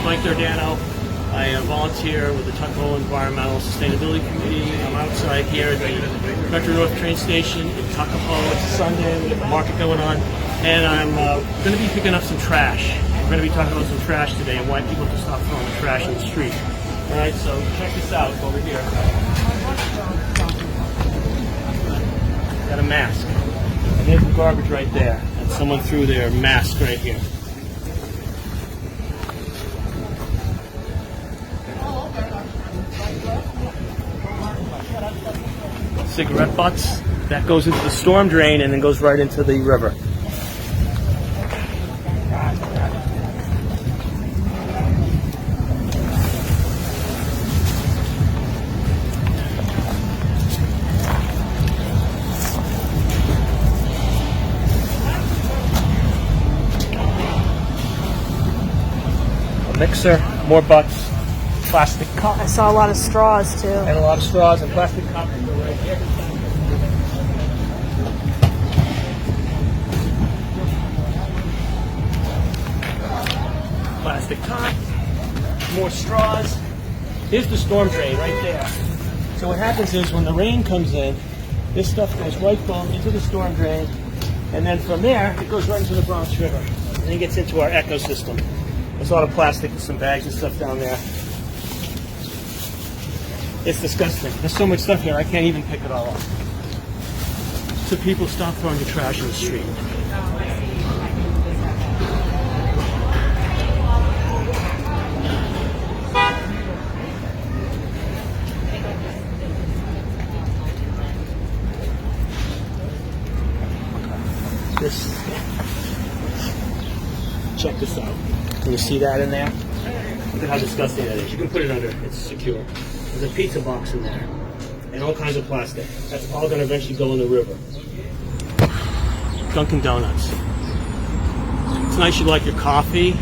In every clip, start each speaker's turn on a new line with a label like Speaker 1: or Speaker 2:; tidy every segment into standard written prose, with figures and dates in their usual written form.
Speaker 1: Mike Dardano. I volunteer with the Tuckahoe Environmental Sustainability Committee. I'm outside here at the Mercury North train station in Tuckahoe. It's Sunday, we have a market going on, and I'm going to be picking up some trash. We're going to be talking about some trash today and why people can stop throwing the trash in the street. All right, so check this out over here. Got a mask. And there's the garbage right there. And someone threw their mask right here. Cigarette butts. That goes into the storm drain and then goes right into the river. Mixer, more butts, plastic cups.
Speaker 2: I saw a lot of straws too.
Speaker 1: And a lot of straws and plastic cups right here. Plastic cup, more straws. Here's the storm drain right there. So what happens is when the rain comes in, this stuff goes right down into the storm drain, and then from there it goes right into the Bronx River, and then it gets into our ecosystem. There's a lot of plastic and some bags and stuff down there. It's disgusting. There's so much stuff here, I can't even pick it all up. So people stop throwing the trash in the street. Check this out. Can you see that in there? Look at how disgusting that is. You can put it under. It's secure. There's a pizza box in there. And all kinds of plastic. That's all going to eventually go in the river. Dunkin' Donuts. It's nice you like your coffee,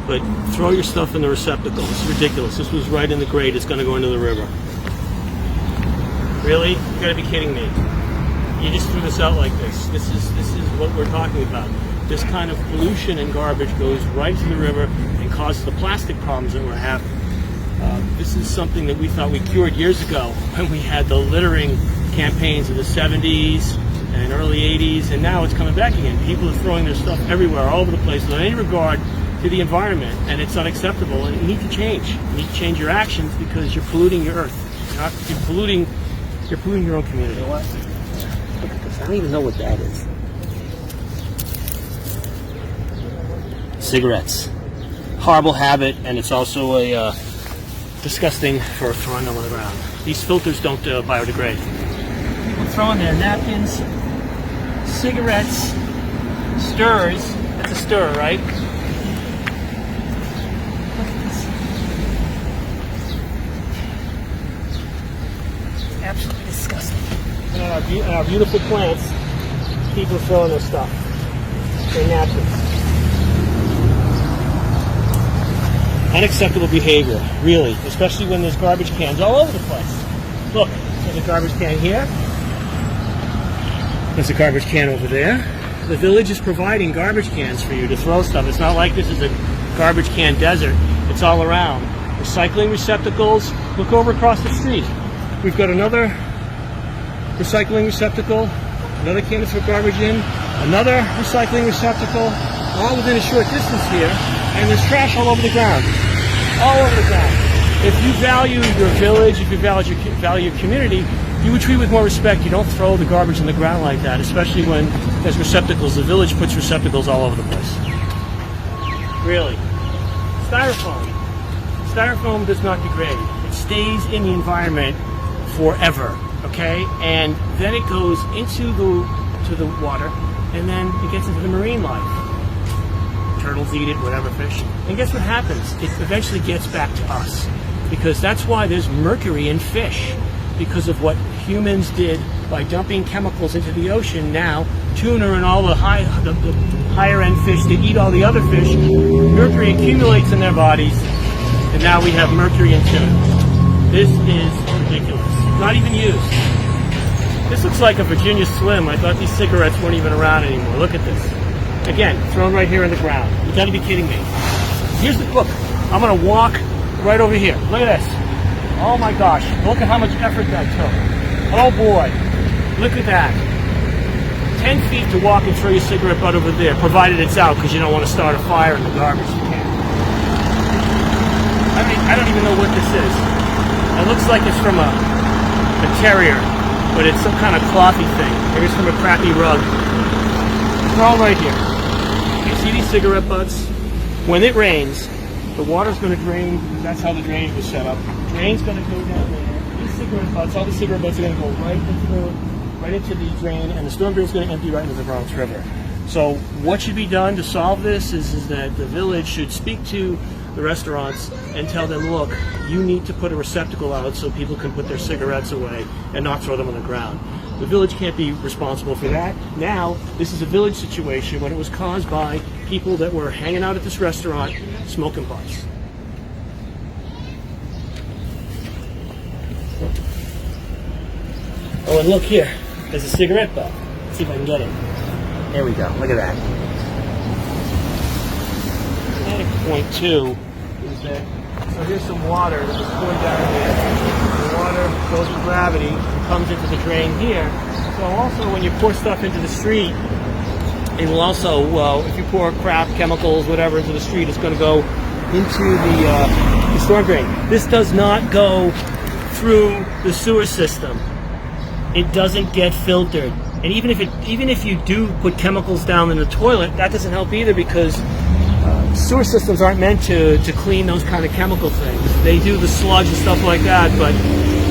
Speaker 1: but throw your stuff in the receptacle. It's ridiculous. This was right in the grate. It's going to go into the river. Really? You got to be kidding me. You just threw this out like this. This is what we're talking about. This kind of pollution and garbage goes right to the river and causes the plastic problems that we're having. This is something that we thought we cured years ago when we had the littering campaigns of the 70s and early 80s, and now it's coming back again. People are throwing their stuff everywhere, all over the place, without any regard to the environment, and it's unacceptable, and you need to change. You need to change your actions because you're polluting your earth. You're polluting your own community. You know what? Look at this. I don't even know what that is. Cigarettes. Horrible habit, and it's also a disgusting for throwing them on the ground. These filters don't biodegrade. People throwing their napkins, cigarettes, stirs. That's a stir, right? Look at this. It's absolutely disgusting. And our beautiful plants, people throwing their stuff, their napkins. Unacceptable behavior, really, especially when there's garbage cans all over the place. Look, there's a garbage can here. There's a garbage can over there. The village is providing garbage cans for you to throw stuff. It's not like this is a garbage can desert. It's all around. Recycling receptacles. Look over across the street. We've got another recycling receptacle, another can to throw garbage in, another recycling receptacle, all within a short distance here. And there's trash all over the ground. All over the ground. If you value your village, if you value your community, you would treat with more respect. You don't throw the garbage in the ground like that, especially when there's receptacles. The village puts receptacles all over the place. Really. Styrofoam. Styrofoam does not degrade. It stays in the environment forever, okay? And then it goes into the water, and then it gets into the marine life. Turtles eat it, whatever fish. And guess what happens? It eventually gets back to us. Because that's why there's mercury in fish. Because of what humans did by dumping chemicals into the ocean. Now, tuna and all the higher end fish that eat all the other fish, mercury accumulates in their bodies, and now we have mercury in tuna. This is ridiculous. Not even used. This looks like a Virginia Slim. I thought these cigarettes weren't even around anymore. Look at this. Again, thrown right here in the ground. You gotta be kidding me. Look, I'm going to walk right over here. Look at this. Oh my gosh. Look at how much effort that took. Oh boy. Look at that. 10 feet to walk and throw your cigarette butt over there, provided it's out because you don't want to start a fire in the garbage can. I don't even know what this is. It looks like it's from a terrier, but it's some kind of clothy thing. Maybe it's from a crappy rug. They're all right here. You see these cigarette butts? When it rains, the water's going to drain. That's how the drainage was set up. The drain's going to go down there. These cigarette butts, all the cigarette butts are going to go right into the drain, and the storm drain is going to empty right into the Bronx River. So what should be done to solve this is that the village should speak to the restaurants and tell them, look, you need to put a receptacle out so people can put their cigarettes away and not throw them on the ground. The village can't be responsible for that. Now, this is a village situation when it was caused by people that were hanging out at this restaurant smoking butts. Oh, and look here. There's a cigarette butt. Let's see if I can get it. There we go. Look at that. Point two is that, so here's some water that was poured down here. The water goes with gravity and comes into the drain here. So also when you pour stuff into the street, it will also, if you pour crap, chemicals, whatever into the street, it's going to go into the storm drain. This does not go through the sewer system. It doesn't get filtered. And even if you do put chemicals down in the toilet, that doesn't help either because sewer systems aren't meant to clean those kind of chemical things. They do the sludge and stuff like that, but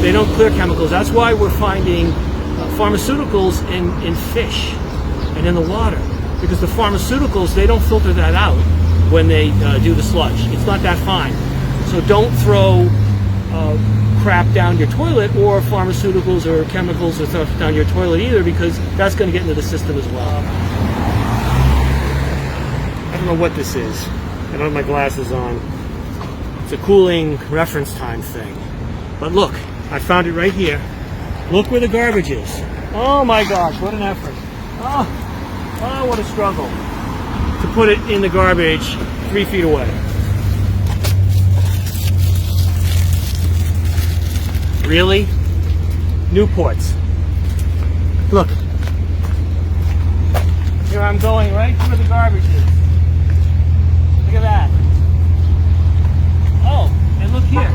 Speaker 1: they don't clear chemicals. That's why we're finding pharmaceuticals in fish and in the water, because the pharmaceuticals, they don't filter that out when they do the sludge. It's not that fine. So don't throw crap down your toilet or pharmaceuticals or chemicals or stuff down your toilet either, because that's going to get into the system as well. I don't know what this is. I don't have my glasses on. It's a cooling reference time thing. But look, I found it right here. Look where the garbage is. Oh my gosh, what an effort. Oh, what a struggle to put it in the garbage 3 feet away. Really? Newports. Look. Here I'm going right where the garbage is. Look at that. Oh, and look here.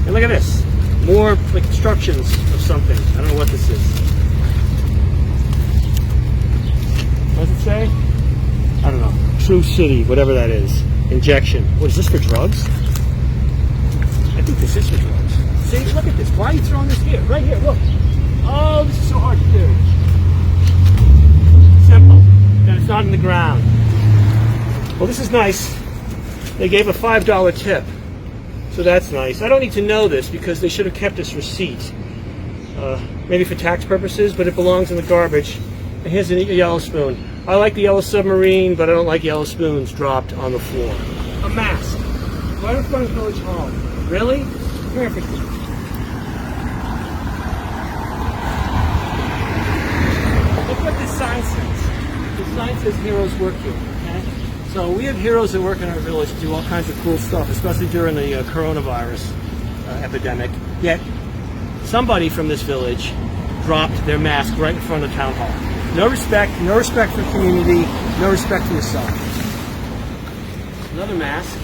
Speaker 1: And look at this. More like instructions of something. I don't know what this is. What does it say? I don't know. True City, whatever that is. Injection. What is this, for drugs? I think this is for drugs. See, look at this. Why are you throwing this here? Right here, look. Oh, this is so hard to do. Simple. And it's not in the ground. Well, this is nice. They gave a $5 tip. So that's nice. I don't need to know this because they should have kept this receipt. Maybe for tax purposes, but it belongs in the garbage. And here's a yellow spoon. I like the yellow submarine, but I don't like yellow spoons dropped on the floor. A mask. Right in front of Village Hall. Really? Perfect. Look what this sign says. The sign says heroes work here. Okay? So we have heroes that work in our village to do all kinds of cool stuff, especially during the coronavirus epidemic. Yet somebody from this village dropped their mask right in front of town hall. No respect for community, no respect for yourself. Another mask,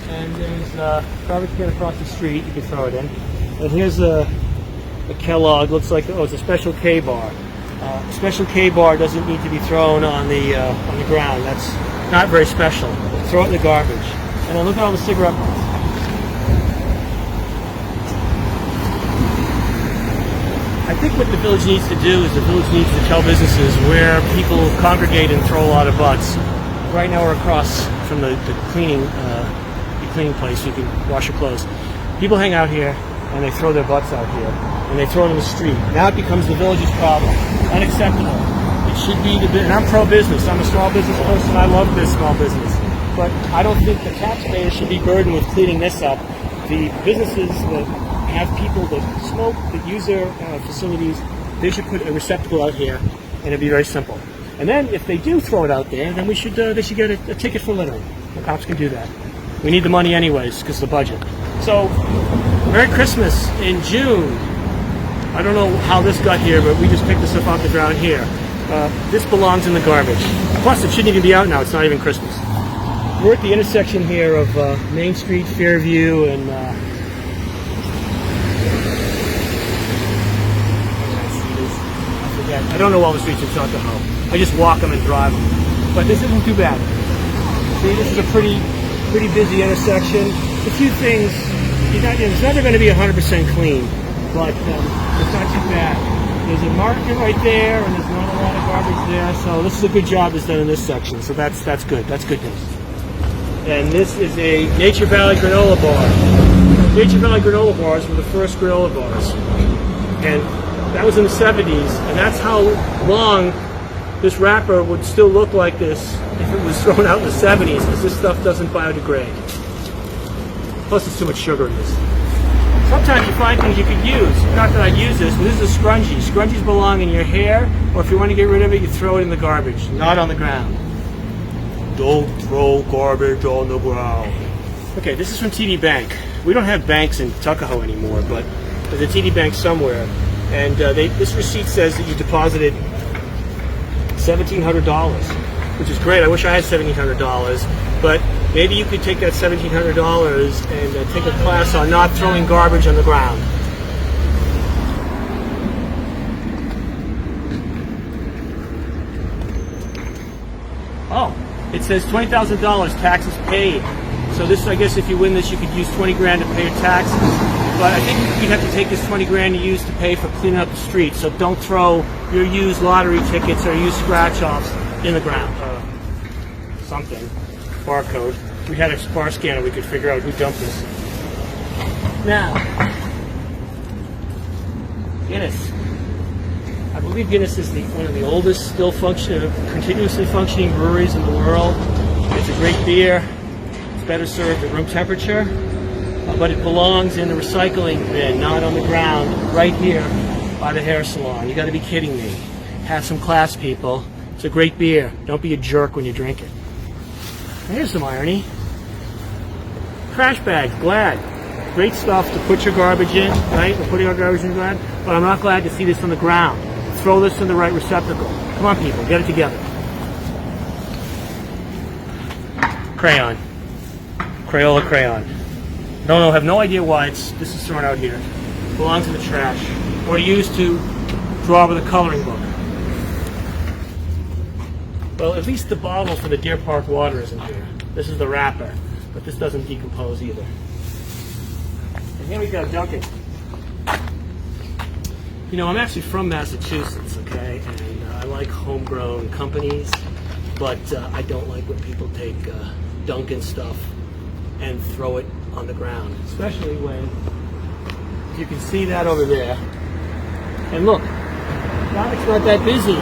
Speaker 1: and there's a garbage can across the street. You can throw it in. And here's a Kellogg. Looks like it's a Special K bar. A Special K bar doesn't need to be thrown on the ground. That's not very special. Throw it in the garbage. And then look at all the cigarette butts. I think what the village needs to do is the village needs to tell businesses where people congregate and throw a lot of butts. Right now we're across from the cleaning place so you can wash your clothes. People hang out here and they throw their butts out here and they throw it in the street. Now it becomes the village's problem. Unacceptable. It should be and I'm pro-business. I'm a small business person. I love this small business. But I don't think the taxpayers should be burdened with cleaning this up. The businesses that have people that smoke, that use their facilities, they should put a receptacle out here, and it'd be very simple. And then if they do throw it out there, then they should get a ticket for littering. The cops can do that. We need the money anyways because of the budget. So, Merry Christmas in June. I don't know how this got here, but we just picked this up off the ground here. This belongs in the garbage. Plus, it shouldn't even be out now. It's not even Christmas. We're at the intersection here of Main Street, Fairview, and I don't know all the streets in Tuckahoe. I just walk them and drive them. But this isn't too bad. See, this is a pretty busy intersection. A few things, it's never going to be 100% clean, but it's not too bad. There's a market right there, and there's not a lot of garbage there, so this is a good job that's done in this section, so that's good. That's good news. And this is a Nature Valley granola bar. Nature Valley granola bars were the first granola bars. And that was in the 70s, and that's how long this wrapper would still look like this if it was thrown out in the 70s, because this stuff doesn't biodegrade. Plus, there's too much sugar in this. Sometimes you find things you could use. Not that I'd use this, but this is a scrunchie. Scrunchies belong in your hair, or if you want to get rid of it, you throw it in the garbage, not on the ground. Don't throw garbage on the ground. Okay, this is from TD Bank. We don't have banks in Tuckahoe anymore, but there's a TD Bank somewhere. And this receipt says that you deposited $1,700, which is great. I wish I had $1,700, but maybe you could take that $1,700 and take a class on not throwing garbage on the ground. Oh, it says $20,000 taxes paid. So this, I guess, if you win this, you could use 20 grand to pay your taxes. But I think you'd have to take this 20 grand to use to pay for cleaning up the streets. So don't throw your used lottery tickets or used scratch-offs in the ground. Something. Barcode. We had a bar scanner, we could figure out who dumped this. Now, Guinness. I believe Guinness is one of the oldest still continuously functioning breweries in the world. It's a great beer. It's better served at room temperature. But it belongs in the recycling bin, not on the ground, right here by the hair salon. You got to be kidding me. Have some class, people. It's a great beer. Don't be a jerk when you drink it. And here's some irony. Trash bags, Glad. Great stuff to put your garbage in, right? We're putting our garbage in Glad, but I'm not glad to see this on the ground. Throw this in the right receptacle. Come on, people, get it together. Crayon. Crayola Crayon. No, have no idea why this is thrown out here. It belongs in the trash. Or used to draw with a coloring book. Well, at least the bottle for the Deer Park water isn't here. This is the wrapper, but this doesn't decompose either. And here we go, Duncan. You know, I'm actually from Massachusetts, okay? And I like homegrown companies, but I don't like when people take Dunkin' stuff and throw it on the ground, especially when you can see that over there. And look, traffic's not that busy.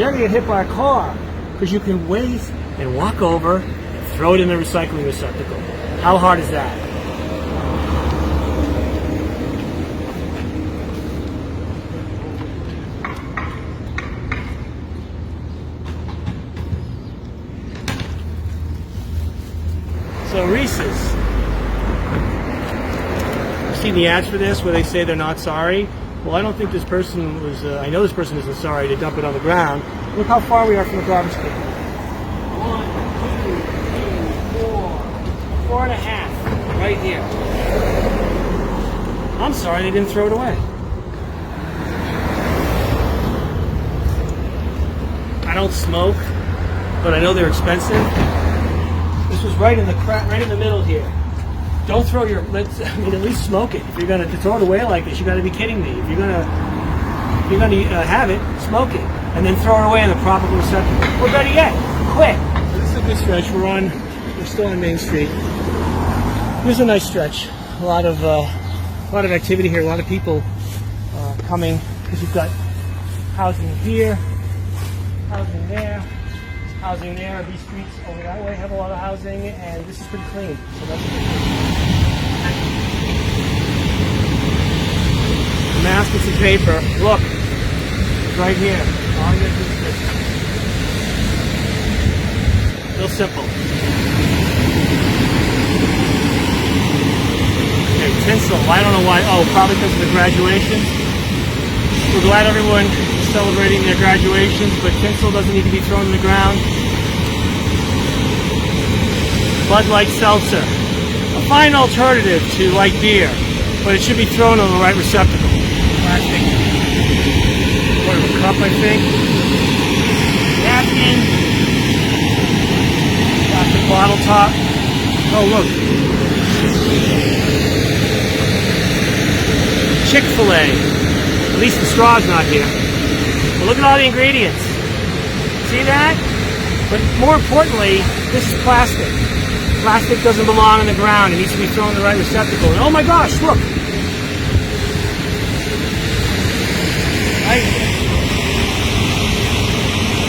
Speaker 1: You're gonna get hit by a car because you can wait and walk over and throw it in the recycling receptacle. How hard is that? So Reeses. I've seen the ads for this where they say they're not sorry. Well, I don't think this person was, I know this person isn't sorry to dump it on the ground. Look how far we are from the garbage can. 1, 2, 3, 4, 4.5, right here. I'm sorry they didn't throw it away. I don't smoke, but I know they're expensive. This was right in the right in the middle here. Don't throw your, at least smoke it. If you're gonna throw it away like this, you gotta be kidding me. If you're gonna have it, smoke it, and then throw it away in the proper receptacle. Or better yet, quit. So this is a good stretch. We're still on Main Street. Here's a nice stretch. A lot of activity here. A lot of people coming because you've got housing here, housing there. Housing there. These streets over that way have a lot of housing, and this is pretty clean. So that's a good thing. Mask and some paper. Look, it's right here. All you have to do is Real simple. Okay, tinsel. I don't know why. Oh, probably because of the graduation. We're glad everyone is celebrating their graduations, but tinsel doesn't need to be thrown on the ground. Bud Light Seltzer. A fine alternative to light beer, but it should be thrown on the right receptacle. Plastic. Part of a cup, I think. Napkin. Plastic bottle top. Oh, look. Chick-fil-A. At least the straw's not here. But look at all the ingredients. See that? But more importantly, this is plastic. Plastic doesn't belong on the ground. It needs to be thrown in the right receptacle. And oh my gosh, look!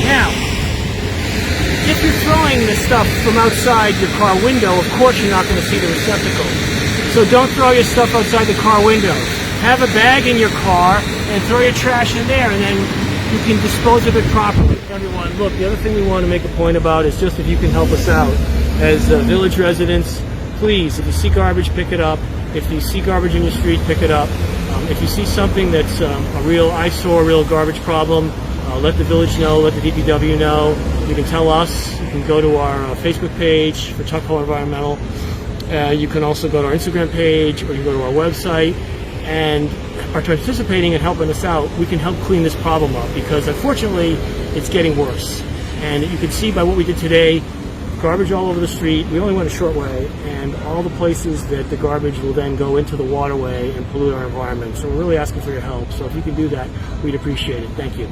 Speaker 1: Now, if you're throwing this stuff from outside your car window, of course you're not going to see the receptacle. So don't throw your stuff outside the car window. Have a bag in your car and throw your trash in there, and then you can dispose of it properly. Everyone, look, the other thing we want to make a point about is just if you can help us out. As village residents, please, if you see garbage, pick it up. If you see garbage in your street, pick it up. If you see something that's a real eyesore, real garbage problem, let the village know, let the DPW know. You can tell us. You can go to our Facebook page for Tuckahoe Environmental. You can also go to our Instagram page, or you can go to our website. And by participating and helping us out, we can help clean this problem up, because unfortunately, it's getting worse. And you can see by what we did today, garbage all over the street. We only went a short way, and all the places that the garbage will then go into the waterway and pollute our environment. So we're really asking for your help. So if you can do that, we'd appreciate it. Thank you.